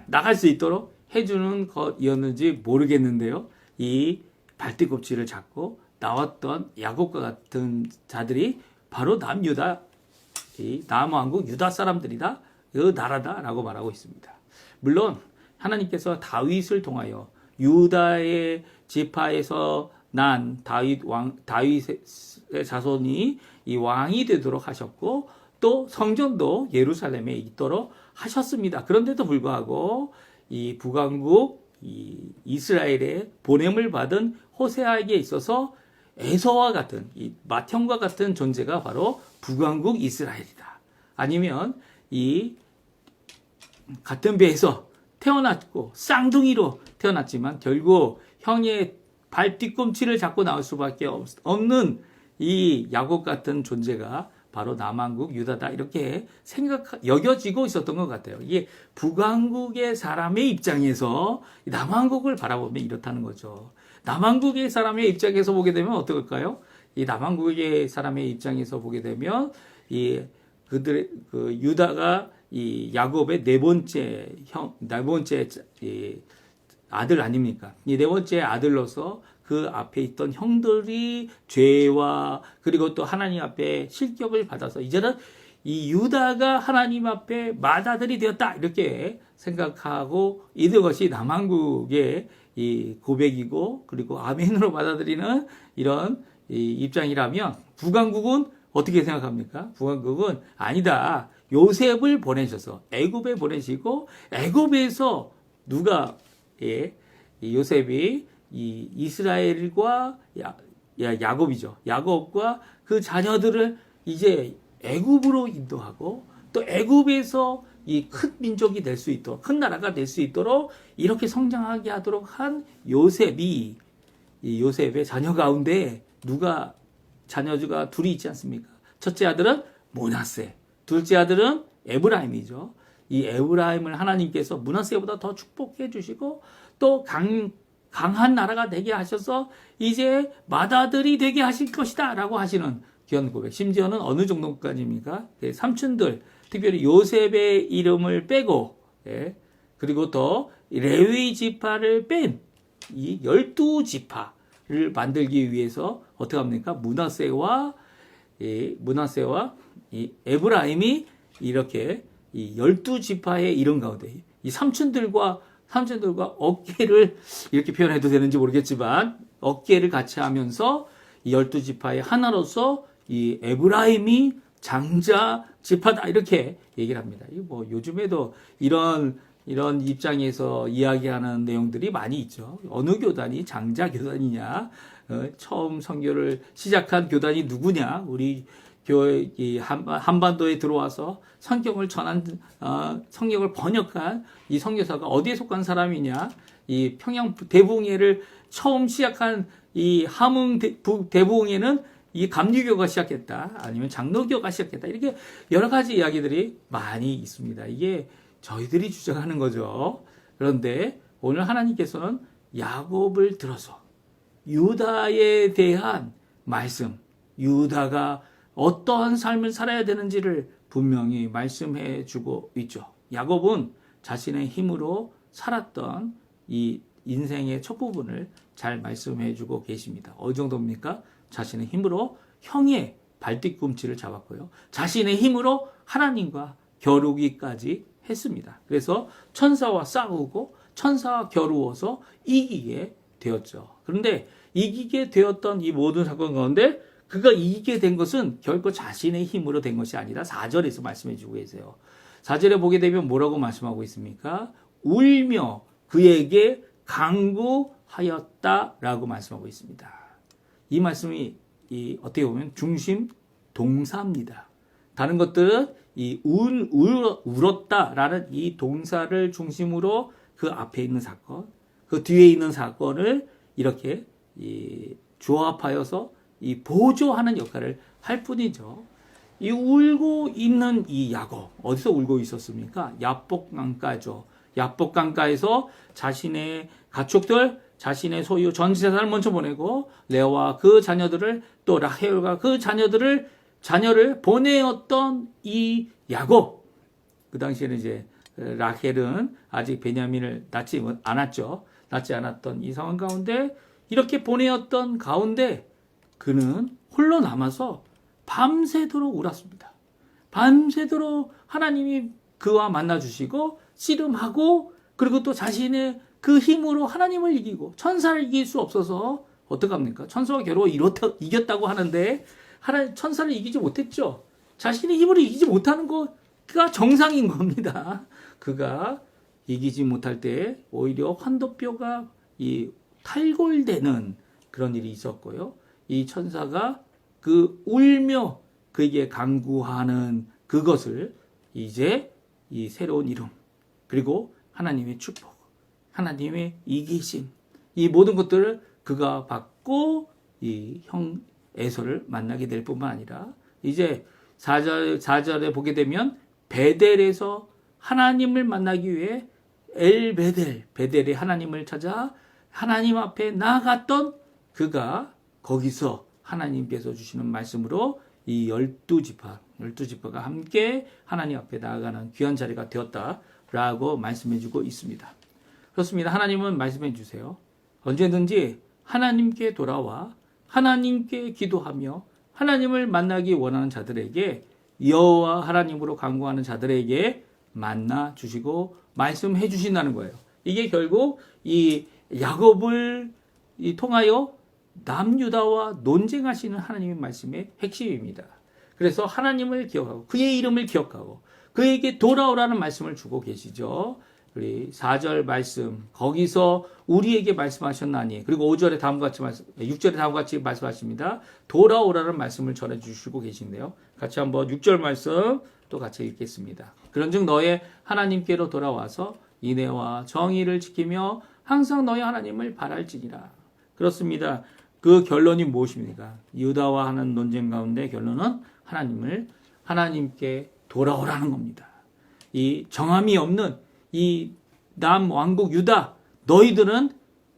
나갈 수 있도록 해주는 것이었는지 모르겠는데요. 이 발뒤꿈치를 잡고 나왔던 야곱과 같은 자들이 바로 남유다, 남왕국 유다 사람들이다, 그 나라다라고 말하고 있습니다. 물론 하나님께서 다윗을 통하여 유다의 지파에서 난 다윗의 자손이 이 왕이 되도록 하셨고 또 성전도 예루살렘에 있도록 하셨습니다. 그런데도 불구하고 이 북왕국 이스라엘의 보냄을 받은 호세아에게 있어서 에서와 같은 이 맏형과 같은 존재가 바로 북왕국 이스라엘이다. 아니면 이 같은 배에서 태어났고 쌍둥이로 태어났지만 결국 형의 발 뒤꿈치를 잡고 나올 수밖에 없는 이 야곱 같은 존재가 바로 남왕국 유다다, 이렇게 여겨지고 있었던 것 같아요. 이게 북왕국의 사람의 입장에서 남왕국을 바라보면 이렇다는 거죠. 남왕국의 사람의 입장에서 보게 되면 어떨까요? 이 남왕국의 사람의 입장에서 보게 되면 유다가 이 야곱의 네 번째 아들 아닙니까? 이 네 번째 아들로서 그 앞에 있던 형들이 죄와 그리고 또 하나님 앞에 실격을 받아서 이제는 이 유다가 하나님 앞에 맏아들이 되었다, 이렇게 생각하고 이것이 남왕국의 이 고백이고 그리고 아멘으로 받아들이는 이런 입장이라면 북왕국은 어떻게 생각합니까? 북왕국은 아니다. 요셉을 보내셔서 애굽에 보내시고 애굽에서 누가 요셉이 이 이스라엘과 야곱이죠. 야곱과 그 자녀들을 이제 애굽으로 인도하고 또 애굽에서 이 큰 민족이 될 수 있도록, 큰 나라가 될 수 있도록 이렇게 성장하게 하도록 한 요셉이, 이 요셉의 자녀 가운데 자녀가 둘이 있지 않습니까? 첫째 아들은 므낫세, 둘째 아들은 에브라임이죠. 이 에브라임을 하나님께서 므낫세보다 더 축복해 주시고 또 강한 나라가 되게 하셔서 이제 맏아들이 되게 하실 것이다 라고 하시는 귀한 고백. 심지어는 어느 정도까지입니까? 삼촌들, 특별히 요셉의 이름을 빼고, 그리고 또 레위 지파를 뺀 이 12지파를 만들기 위해서 어떻게 합니까? 므낫세와 이 에브라임이 이렇게 이 12지파의 이름 가운데 이 삼촌들과 어깨를, 이렇게 표현해도 되는지 모르겠지만 어깨를 같이 하면서 이 12지파의 하나로서 이 에브라임이 장자 지파다, 이렇게 얘기를 합니다. 뭐 요즘에도 이런 입장에서 이야기하는 내용들이 많이 있죠. 어느 교단이 장자 교단이냐, 처음 선교를 시작한 교단이 누구냐, 우리 교회 한반도에 들어와서 성경을 성경을 번역한 이 선교사가 어디에 속한 사람이냐, 이 평양 대부흥회를 처음 시작한 이 함흥 대부흥회는 이 감리교가 시작했다, 아니면 장로교가 시작했다, 이렇게 여러 가지 이야기들이 많이 있습니다. 이게 저희들이 주장하는 거죠. 그런데 오늘 하나님께서는 야곱을 들어서 유다에 대한 말씀, 유다가 어떠한 삶을 살아야 되는지를 분명히 말씀해 주고 있죠. 야곱은 자신의 힘으로 살았던 이 인생의 첫 부분을 잘 말씀해 주고 계십니다. 어느 정도입니까? 자신의 힘으로 형의 발뒤꿈치를 잡았고요. 자신의 힘으로 하나님과 겨루기까지 했습니다. 그래서 천사와 싸우고 천사와 겨루어서 이기게 되었죠. 그런데 이기게 되었던 이 모든 사건 가운데 그가 이기게 된 것은 결코 자신의 힘으로 된 것이 아니라 4절에서 말씀해 주고 계세요. 4절에 보게 되면 뭐라고 말씀하고 있습니까? 울며 그에게 간구하였다라고 말씀하고 있습니다. 이 말씀이 어떻게 보면 중심 동사입니다. 다른 것들은 울었다라는 이 동사를 중심으로 그 앞에 있는 사건, 그 뒤에 있는 사건을 이렇게 조합하여서 보조하는 역할을 할 뿐이죠. 이 울고 있는 이 야곱, 어디서 울고 있었습니까? 야복강가죠. 야복강가에서 자신의 가축들, 자신의 소유 전 재산을 먼저 보내고 레아와 그 자녀들을 또 라헬과 그 자녀를 보내었던 이 야곱. 그 당시에는 이제 라헬은 아직 베냐민을 낳지 않았죠. 낳지 않았던 이 상황 가운데 이렇게 보내었던 가운데 그는 홀로 남아서 밤새도록 울었습니다. 밤새도록 하나님이 그와 만나주시고 씨름하고 그리고 또 자신의 그 힘으로 하나님을 이기고 천사를 이길 수 없어서 어떡합니까? 천사와 겨루어 이겼다고 하는데 천사를 이기지 못했죠. 자신의 힘으로 이기지 못하는 거가 정상인 겁니다. 그가 이기지 못할 때 오히려 환도뼈가 탈골되는 그런 일이 있었고요. 이 천사가 그 울며 그에게 간구하는 그것을 이제 이 새로운 이름 그리고 하나님의 축복, 하나님의 이기심 이 모든 것들을 그가 받고 이 형 에서를 만나게 될 뿐만 아니라 이제 4절에 보게 되면 베델에서 하나님을 만나기 위해 베델의 하나님을 찾아 하나님 앞에 나아갔던 그가 거기서 하나님께서 주시는 말씀으로 이 12지파가 함께 하나님 앞에 나아가는 귀한 자리가 되었다라고 말씀해 주고 있습니다. 그렇습니다. 하나님은 말씀해 주세요. 언제든지 하나님께 돌아와 하나님께 기도하며 하나님을 만나기 원하는 자들에게 여호와 하나님으로 간구하는 자들에게 만나 주시고 말씀해 주신다는 거예요. 이게 결국 이 야곱을 통하여 남유다와 논쟁하시는 하나님의 말씀의 핵심입니다. 그래서 하나님을 기억하고 그의 이름을 기억하고 그에게 돌아오라는 말씀을 주고 계시죠. 우리 4절 말씀 거기서 우리에게 말씀하셨나니 그리고 6절에 다음과 같이 말씀하십니다. 돌아오라는 말씀을 전해주시고 계신데요. 같이 한번 6절 말씀 또 같이 읽겠습니다. 그런즉 너의 하나님께로 돌아와서 인애와 정의를 지키며 항상 너의 하나님을 바랄지니라. 그렇습니다. 그 결론이 무엇입니까? 유다와 하는 논쟁 가운데 결론은 하나님께 돌아오라는 겁니다. 이 정함이 없는 이 남왕국 유다 너희들은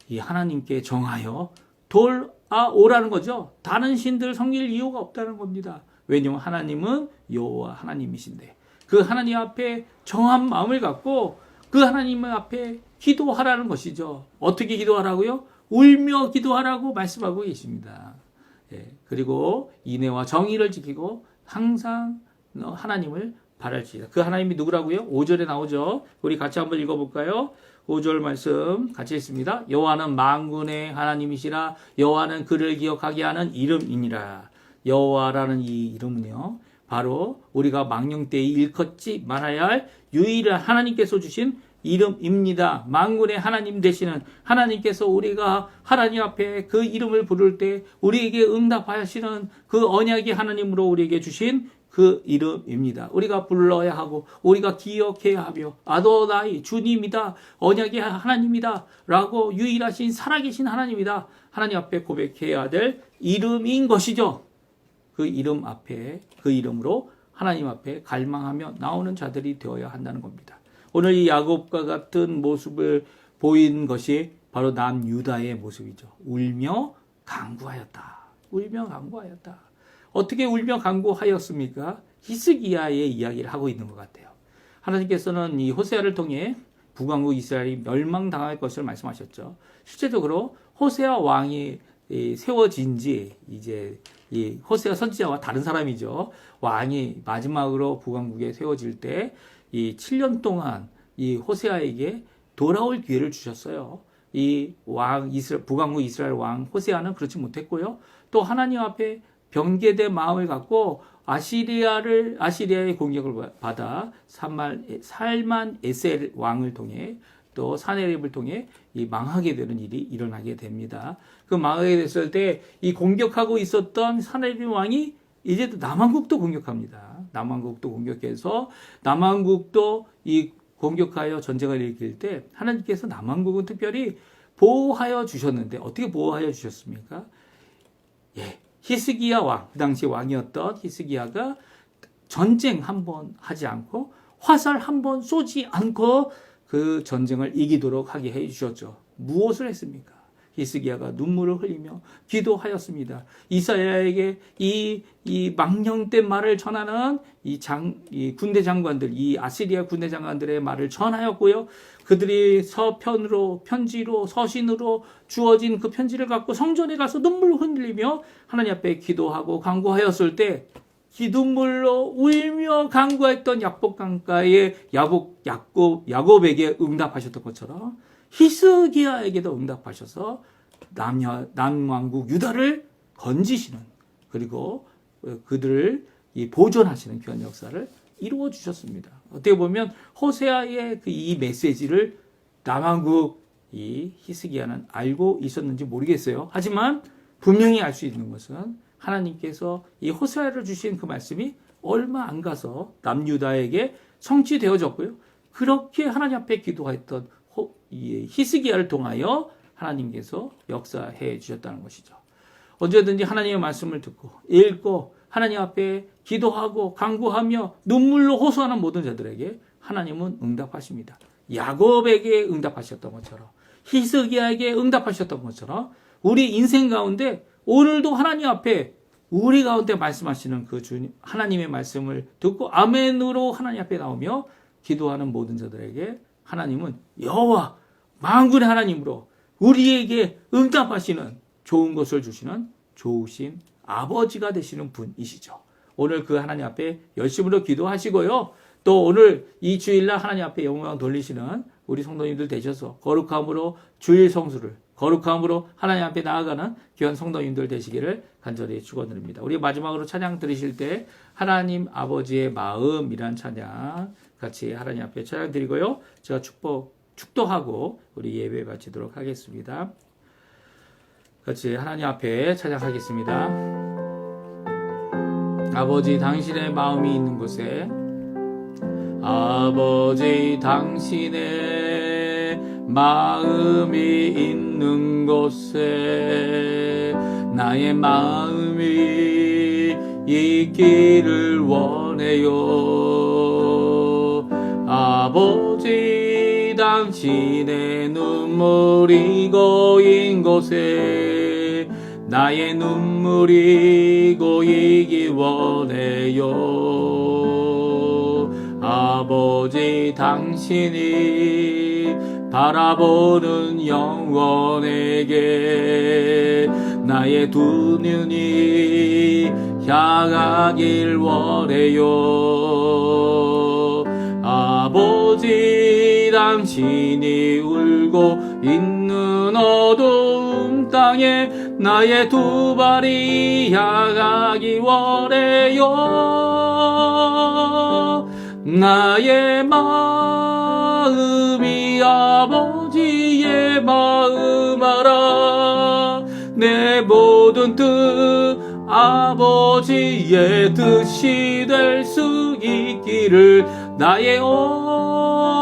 이 하나님께 정하여 돌아오라는 거죠. 다른 신들 섬길 이유가 없다는 겁니다. 왜냐하면 하나님은 여호와 하나님이신데 그 하나님 앞에 정한 마음을 갖고 그 하나님 앞에 기도하라는 것이죠. 어떻게 기도하라고요? 울며 기도하라고 말씀하고 계십니다. 그리고 인애와 정의를 지키고 항상 하나님을 바랄지다. 그 하나님이 누구라고요? 5절에 나오죠. 우리 같이 한번 읽어볼까요? 5절 말씀 같이 읽습니다. 여호와는 만군의 하나님이시라. 여호와는 그를 기억하게 하는 이름이니라. 여호와라는 이 이름은요, 바로 우리가 망령 때에 일컫지 말아야 할 유일한 하나님께서 주신 이름입니다. 만군의 하나님 되시는 하나님께서 우리가 하나님 앞에 그 이름을 부를 때 우리에게 응답하시는 그 언약의 하나님으로 우리에게 주신 그 이름입니다. 우리가 불러야 하고 우리가 기억해야 하며 아도나이 주님이다. 언약의 하나님이다. 라고 유일하신 살아계신 하나님이다. 하나님 앞에 고백해야 될 이름인 것이죠. 그 이름 앞에 그 이름으로 하나님 앞에 갈망하며 나오는 자들이 되어야 한다는 겁니다. 오늘 이 야곱과 같은 모습을 보인 것이 바로 남유다의 모습이죠. 울며 간구하였다. 울며 간구하였다. 어떻게 울며 간구하였습니까? 히스기야의 이야기를 하고 있는 것 같아요. 하나님께서는 이 호세아를 통해 북왕국 이스라엘이 멸망당할 것을 말씀하셨죠. 실제적으로 호세아 왕이 세워진 지 이제 이 호세아 선지자와 다른 사람이죠. 왕이 마지막으로 북왕국에 세워질 때 이 7년 동안 이 호세아에게 돌아올 기회를 주셨어요. 이 왕 북왕국 이스라엘 왕 호세아는 그렇지 못했고요. 또 하나님 앞에 변개된 마음을 갖고 아시리아의 공격을 받아 살만 에셀 왕을 통해 또 사네립을 통해 이 망하게 되는 일이 일어나게 됩니다. 그 망하게 됐을 때 이 공격하고 있었던 사네립 왕이 이제 남왕국도 공격합니다. 남왕국도 공격해서 남왕국도 이 공격하여 전쟁을 일으킬 때 하나님께서 남왕국은 특별히 보호하여 주셨는데 어떻게 보호하여 주셨습니까? 히스기야 왕, 그 당시 왕이었던 히스기야가 전쟁 한 번 하지 않고 화살 한 번 쏘지 않고 그 전쟁을 이기도록 하게 해 주셨죠. 무엇을 했습니까? 히스기야가 눈물을 흘리며 기도하였습니다. 이사야에게 이 망령된 말을 전하는 이 군대 장관들, 이 아시리아 군대 장관들의 말을 전하였고요. 그들이 편지로 서신으로 주어진 그 편지를 갖고 성전에 가서 눈물을 흘리며 하나님 앞에 기도하고 간구하였을 때 기둥물로 울며 간구했던 야복강가의 야곱에게 응답하셨던 것처럼 히스기야에게도 응답하셔서 남왕국 유다를 건지시는 그리고 그들을 보존하시는 귀한 역사를 이루어 주셨습니다. 어떻게 보면 호세아의 이 메시지를 남왕국 이 히스기야는 알고 있었는지 모르겠어요. 하지만 분명히 알 수 있는 것은 하나님께서 이 호세아를 주신 그 말씀이 얼마 안 가서 남유다에게 성취되어졌고요. 그렇게 하나님 앞에 기도했던 히스기야를 통하여 하나님께서 역사해 주셨다는 것이죠. 언제든지 하나님의 말씀을 듣고 읽고 하나님 앞에 기도하고 간구하며 눈물로 호소하는 모든 자들에게 하나님은 응답하십니다. 야곱에게 응답하셨던 것처럼 히스기야에게 응답하셨던 것처럼 우리 인생 가운데 오늘도 하나님 앞에 우리 가운데 말씀하시는 그 주님 하나님의 말씀을 듣고 아멘으로 하나님 앞에 나오며 기도하는 모든 자들에게 하나님은 여호와 만군의 하나님으로 우리에게 응답하시는 좋은 것을 주시는 좋으신 아버지가 되시는 분이시죠. 오늘 그 하나님 앞에 열심으로 기도하시고요. 또 오늘 이 주일날 하나님 앞에 영광 돌리시는 우리 성도님들 되셔서 거룩함으로 주일 성수를 거룩함으로 하나님 앞에 나아가는 귀한 성도님들 되시기를 간절히 축원드립니다. 우리 마지막으로 찬양 드리실 때 하나님 아버지의 마음이란 찬양 같이 하나님 앞에 찬양 드리고요. 제가 축도하고 우리 예배 바치도록 하겠습니다. 같이 하나님 앞에 찬양하겠습니다. 아버지 당신의 마음이 있는 곳에 아버지 당신의 마음이 있는 곳에 나의 마음이 있기를 원해요. 아버지 당신의 눈물이 고인 곳에 나의 눈물이 고이기 원해요. 아버지 당신이 바라보는 영혼에게 나의 두 눈이 향하길 원해요. 아버지 당신이 울고 있는 어두운 땅에 나의 두 발이 향하기 원해요. 나의 마음이 아버지의 마음 알아. 내 모든 뜻 아버지의 뜻이 될 수 있기를 나의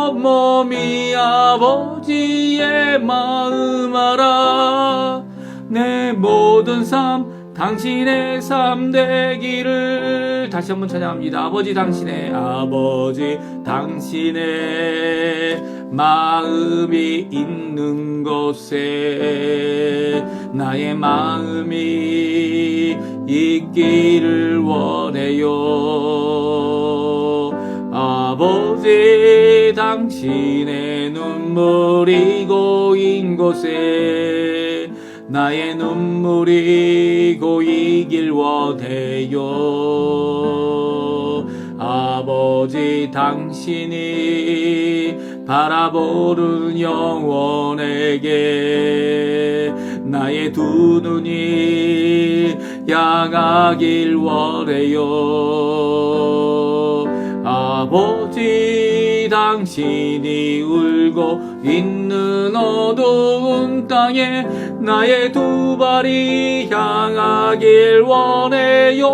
온몸이 아버지의 마음 알아. 내 모든 삶 당신의 삶 되기를. 다시 한번 찬양합니다. 아버지 당신의 마음이 있는 곳에 나의 마음이 있기를 원해요. 아버지 당신의 눈물이 고인 곳에 나의 눈물이 고이길 원해요. 아버지 당신이 바라보는 영혼에게 나의 두 눈이 향하길 원해요. 아버지 당신이 울고 있는 어두운 땅에 나의 두 발이 향하길 원해요.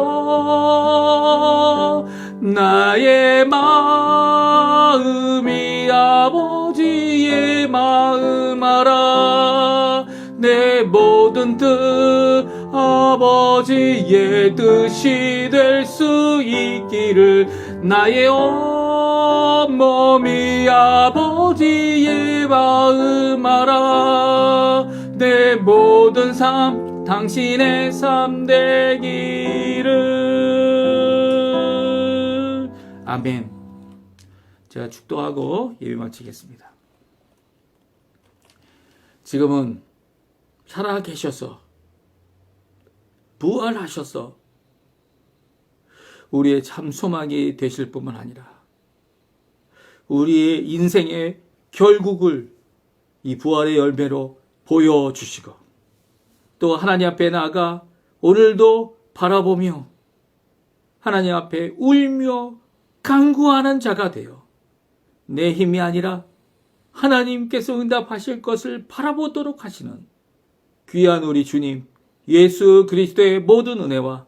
나의 마음이 아버지의 마음 알아. 내 모든 뜻 아버지의 뜻이 될 수 있기를. 나의 온몸이 아버지의 마음 알아. 내 모든 삶 당신의 삶 되기를. 아멘. 제가 축도하고 예배 마치겠습니다. 지금은 살아 계셔서 부활하셔서 우리의 참 소망이 되실 뿐만 아니라 우리의 인생의 결국을 이 부활의 열매로 보여주시고 또 하나님 앞에 나아가 오늘도 바라보며 하나님 앞에 울며 간구하는 자가 되어 내 힘이 아니라 하나님께서 응답하실 것을 바라보도록 하시는 귀한 우리 주님 예수 그리스도의 모든 은혜와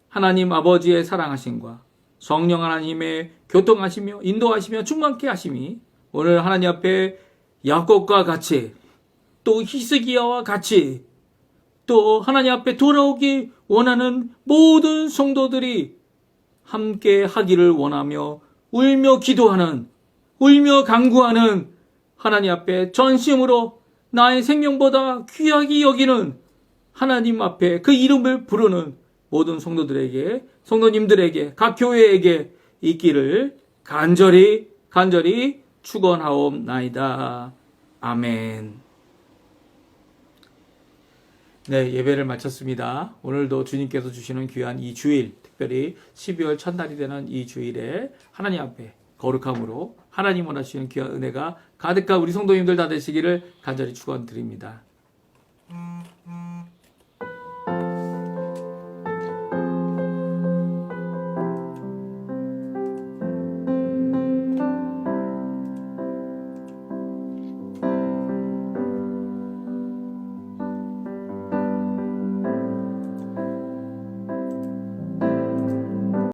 하나님 아버지의 사랑하심과 성령 하나님의 교통하시며 인도하시며 충만케 하심이 오늘 하나님 앞에 야곱과 같이 또 히스기야와 같이 또 하나님 앞에 돌아오기 원하는 모든 성도들이 함께 하기를 원하며 울며 기도하는 울며 간구하는 하나님 앞에 전심으로 나의 생명보다 귀하게 여기는 하나님 앞에 그 이름을 부르는 모든 성도들에게 성도님들에게 각 교회에게 있기를 간절히 축원하옵나이다. 아멘. 네, 예배를 마쳤습니다. 오늘도 주님께서 주시는 귀한 이 주일, 특별히 12월 첫날이 되는 이 주일에 하나님 앞에 거룩함으로 하나님 원하시는 귀한 은혜가 가득한 우리 성도님들 다 되시기를 간절히 축원드립니다.